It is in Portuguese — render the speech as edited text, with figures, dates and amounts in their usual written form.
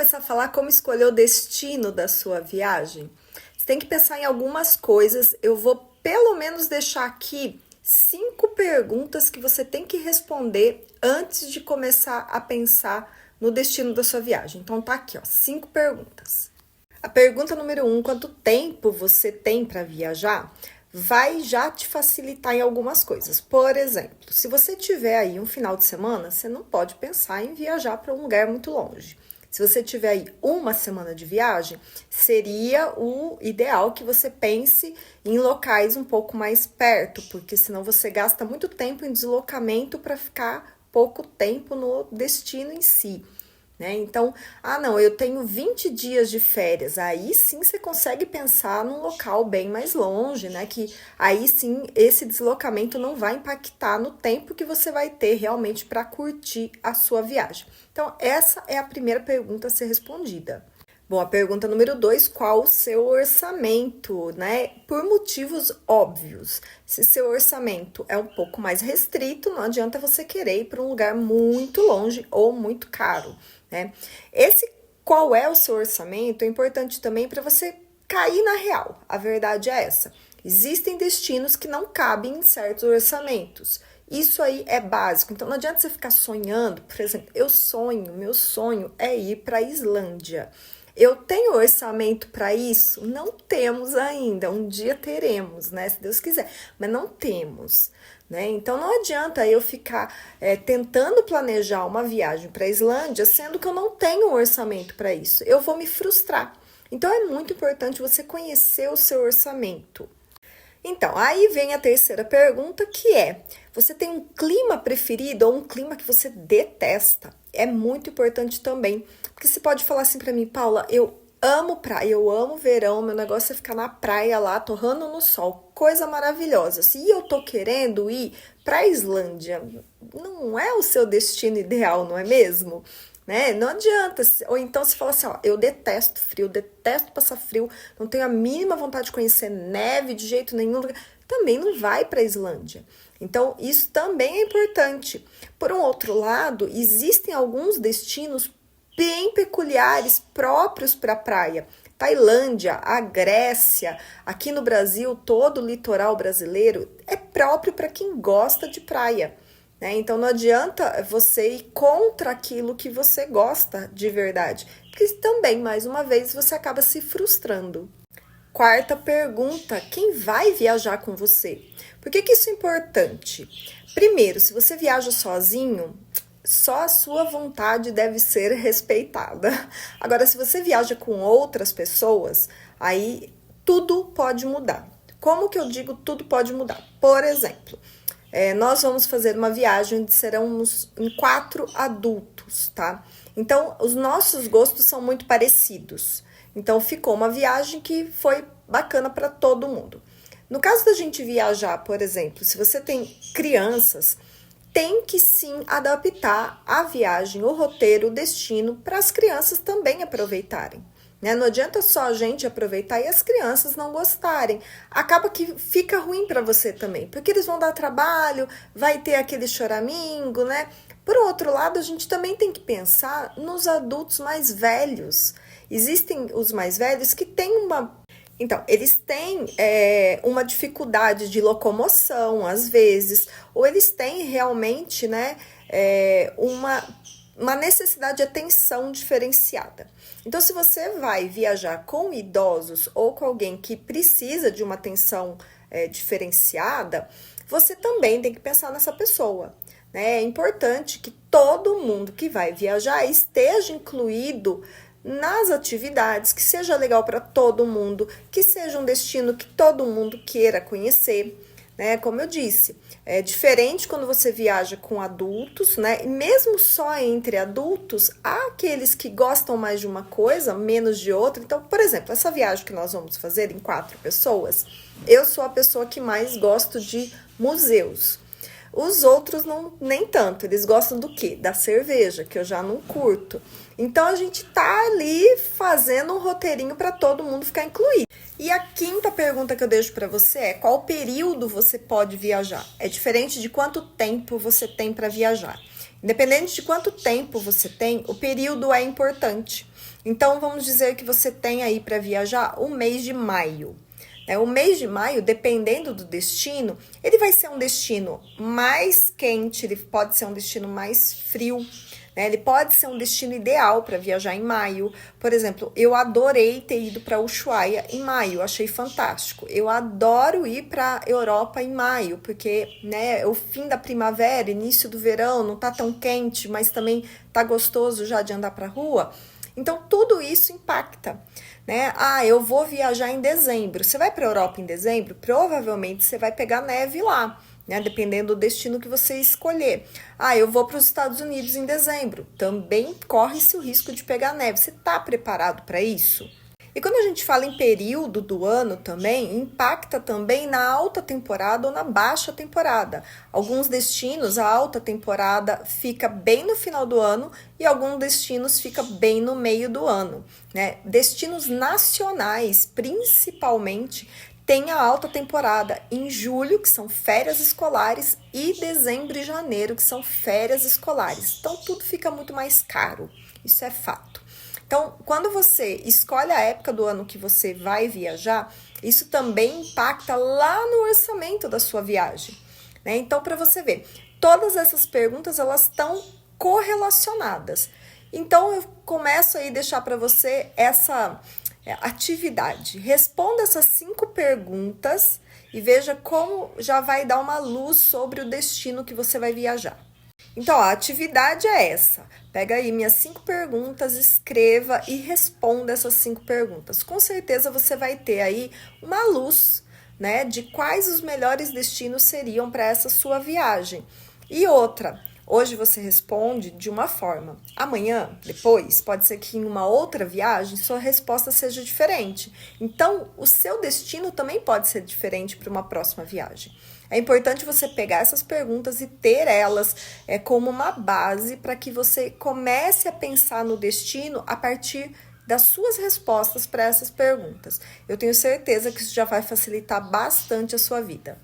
começar a falar como escolher o destino da sua viagem, você tem que pensar em algumas coisas. Eu vou pelo menos deixar aqui 5 perguntas que você tem que responder antes de começar a pensar no destino da sua viagem. Então tá aqui, ó, 5 perguntas. A pergunta número 1, quanto tempo você tem para viajar? Vai já te facilitar em algumas coisas. Por exemplo, se você tiver aí um final de semana, você não pode pensar em viajar para um lugar muito longe. Se você tiver aí uma semana de viagem, seria o ideal que você pense em locais um pouco mais perto, porque senão você gasta muito tempo em deslocamento para ficar pouco tempo no destino em si. Então, não, eu tenho 20 dias de férias, aí sim você consegue pensar num local bem mais longe, que aí sim esse deslocamento não vai impactar no tempo que você vai ter realmente para curtir a sua viagem. Então, essa é a primeira pergunta a ser respondida. Bom, a pergunta número 2, qual o seu orçamento, Por motivos óbvios. Se seu orçamento é um pouco mais restrito, não adianta você querer ir para um lugar muito longe ou muito caro, Esse qual é o seu orçamento é importante também para você cair na real. A verdade é essa. Existem destinos que não cabem em certos orçamentos. Isso aí é básico. Então, não adianta você ficar sonhando. Por exemplo, meu sonho é ir para a Islândia. Eu tenho orçamento para isso? Não temos ainda. Um dia teremos, se Deus quiser. Mas não temos, Então, não adianta eu ficar tentando planejar uma viagem para a Islândia, sendo que eu não tenho um orçamento para isso. Eu vou me frustrar. Então, é muito importante você conhecer o seu orçamento. Então, aí vem a terceira pergunta, que é: você tem um clima preferido ou um clima que você detesta? É muito importante também, porque você pode falar assim para mim, Paula, eu amo praia, eu amo verão, meu negócio é ficar na praia lá, torrando no sol, coisa maravilhosa. Se eu tô querendo ir para a Islândia, não é o seu destino ideal, não é mesmo? Não adianta. Ou então você fala assim, eu detesto frio, detesto passar frio, não tenho a mínima vontade de conhecer neve de jeito nenhum, também não vai para a Islândia. Então, isso também é importante. Por um outro lado, existem alguns destinos bem peculiares, próprios para a praia. Tailândia, a Grécia, aqui no Brasil, todo o litoral brasileiro é próprio para quem gosta de praia. Então, não adianta você ir contra aquilo que você gosta de verdade, porque também, mais uma vez, você acaba se frustrando. Quarta pergunta, quem vai viajar com você? Por que isso é importante? Primeiro, se você viaja sozinho, só a sua vontade deve ser respeitada. Agora, se você viaja com outras pessoas, aí tudo pode mudar. Como que eu digo tudo pode mudar? Por exemplo, nós vamos fazer uma viagem onde seremos em 4 adultos, tá? Então, os nossos gostos são muito parecidos. Então, ficou uma viagem que foi bacana para todo mundo. No caso da gente viajar, por exemplo, se você tem crianças, tem que sim adaptar a viagem, o roteiro, o destino, para as crianças também aproveitarem. Não adianta só a gente aproveitar e as crianças não gostarem. Acaba que fica ruim para você também, porque eles vão dar trabalho, vai ter aquele choramingo, Por outro lado, a gente também tem que pensar nos adultos mais velhos. Existem os mais velhos que têm eles têm uma dificuldade de locomoção, às vezes, ou eles têm realmente, uma necessidade de atenção diferenciada. Então, se você vai viajar com idosos ou com alguém que precisa de uma atenção diferenciada, você também tem que pensar nessa pessoa. É importante que todo mundo que vai viajar esteja incluído nas atividades, que seja legal para todo mundo, que seja um destino que todo mundo queira conhecer. Como eu disse, é diferente quando você viaja com adultos, E mesmo só entre adultos, há aqueles que gostam mais de uma coisa, menos de outra. Então, por exemplo, essa viagem que nós vamos fazer em 4 pessoas, eu sou a pessoa que mais gosto de museus. Os outros nem tanto, eles gostam do quê? Da cerveja, que eu já não curto. Então, a gente tá ali fazendo um roteirinho para todo mundo ficar incluído. E a quinta pergunta que eu deixo para você é: qual período você pode viajar? É diferente de quanto tempo você tem para viajar. Independente de quanto tempo você tem, o período é importante. Então, vamos dizer que você tem aí para viajar o mês de maio. O mês de maio, dependendo do destino, ele vai ser um destino mais quente, ele pode ser um destino mais frio, né? Ele pode ser um destino ideal para viajar em maio. Por exemplo, eu adorei ter ido para Ushuaia em maio, achei fantástico. Eu adoro ir para Europa em maio, porque, né, é o fim da primavera, início do verão, não tá tão quente, mas também tá gostoso já de andar para rua. Então, tudo isso impacta, né? Eu vou viajar em dezembro. Você vai para a Europa em dezembro? Provavelmente você vai pegar neve lá, né? Dependendo do destino que você escolher. Eu vou para os Estados Unidos em dezembro. Também corre-se o risco de pegar neve. Você está preparado para isso? E quando a gente fala em período do ano também, impacta também na alta temporada ou na baixa temporada. Alguns destinos, a alta temporada fica bem no final do ano e alguns destinos fica bem no meio do ano, né? Destinos nacionais, principalmente, tem a alta temporada em julho, que são férias escolares, e dezembro e janeiro, que são férias escolares. Então, tudo fica muito mais caro. Isso é fato. Então, quando você escolhe a época do ano que você vai viajar, isso também impacta lá no orçamento da sua viagem, né? Então, para você ver, todas essas perguntas, elas estão correlacionadas. Então, eu começo aí a deixar para você essa atividade. Responda essas 5 perguntas e veja como já vai dar uma luz sobre o destino que você vai viajar. Então, a atividade é essa. Pega aí minhas 5 perguntas, escreva e responda essas 5 perguntas. Com certeza você vai ter aí uma luz, né, de quais os melhores destinos seriam para essa sua viagem. E outra, hoje você responde de uma forma. Amanhã, depois, pode ser que em uma outra viagem sua resposta seja diferente. Então, o seu destino também pode ser diferente para uma próxima viagem. É importante você pegar essas perguntas e ter elas como uma base para que você comece a pensar no destino a partir das suas respostas para essas perguntas. Eu tenho certeza que isso já vai facilitar bastante a sua vida.